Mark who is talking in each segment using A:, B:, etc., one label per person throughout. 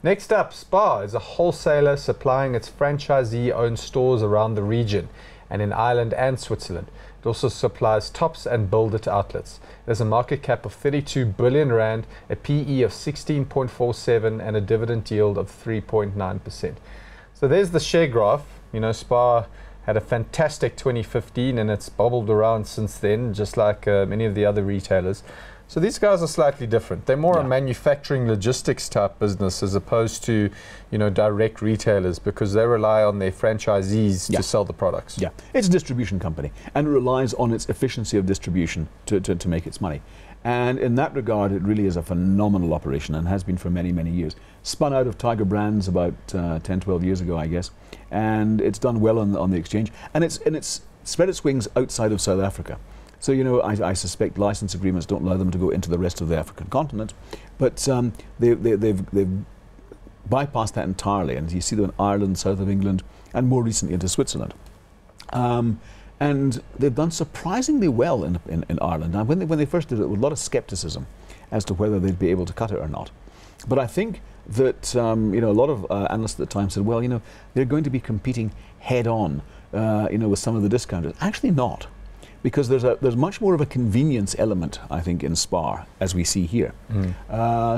A: Next up, Spar is a wholesaler supplying its franchisee-owned stores around the region and in Ireland and Switzerland. It also supplies Tops and Build It outlets. It has a market cap of 32 billion rand, a PE of 16.47 and a dividend yield of 3.9%. So there's the share graph. You know, Spar had a fantastic 2015 and it's bobbled around since then, just like many of the other retailers. So these guys are slightly different. They're more a manufacturing logistics type business as opposed to, you know, direct retailers, because they rely on their franchisees to sell the products.
B: Yeah, it's a distribution company and it relies on its efficiency of distribution to make its money. And in that regard, it really is a phenomenal operation and has been for many, many years. Spun out of Tiger Brands about 10, 12 years ago, I guess. And it's done well on the exchange. And it's spread its wings outside of South Africa. So, you know, I suspect license agreements don't allow them to go into the rest of the African continent. But they've bypassed that entirely. And you see them in Ireland, south of England, and more recently into Switzerland. And they've done surprisingly well in Ireland. Now, when they first did it, there was a lot of skepticism as to whether they'd be able to cut it or not. But I think that you know, a lot of analysts at the time said, well, you know, they're going to be competing head-on, you know, with some of the discounters. Actually not, because there's much more of a convenience element, I think, in Spar, as we see here.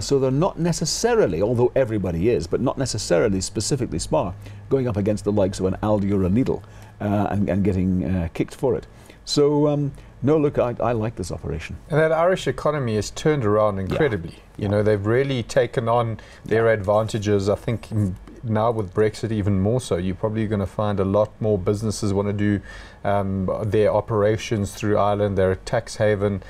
B: So they're not necessarily, although everybody is, but not necessarily specifically Spar, going up against the likes of an Aldi or a Lidl and getting kicked for it. So no, look, I like this operation.
A: And that Irish economy has turned around incredibly. You know, they've really taken on their advantages. I think now with Brexit even more so, you're probably going to find a lot more businesses want to do their operations through Ireland. They're a tax haven.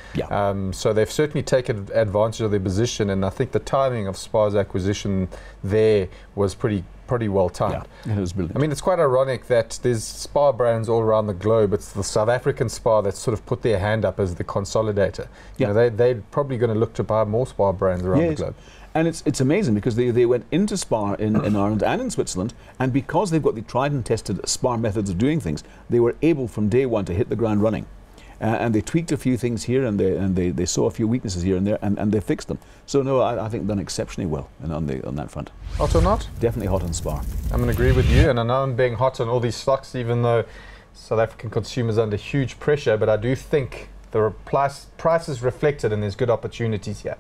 A: So they've certainly taken advantage of their position, and I think the timing of Spar's acquisition there was pretty well timed.
B: Yeah, it was brilliant.
A: I mean, it's quite ironic that there's Spar brands all around the globe. It's the South African Spar that's sort of put their hand up as the consolidator. You know, they're probably going to look to buy more Spar brands around the globe.
B: And it's amazing because they went into Spar in Ireland and in Switzerland, and because they've got the tried and tested Spar methods of doing things, they were able from day one to hit the ground running. And they tweaked a few things here, and they saw a few weaknesses here and there, and they fixed them. So no, I think done exceptionally well on that front.
A: Hot or not?
B: Definitely hot on Spar. I'm
A: going to agree with you, and I know I'm being hot on all these stocks, even though South African consumers are under huge pressure, but I do think the price is reflected and there's good opportunities here.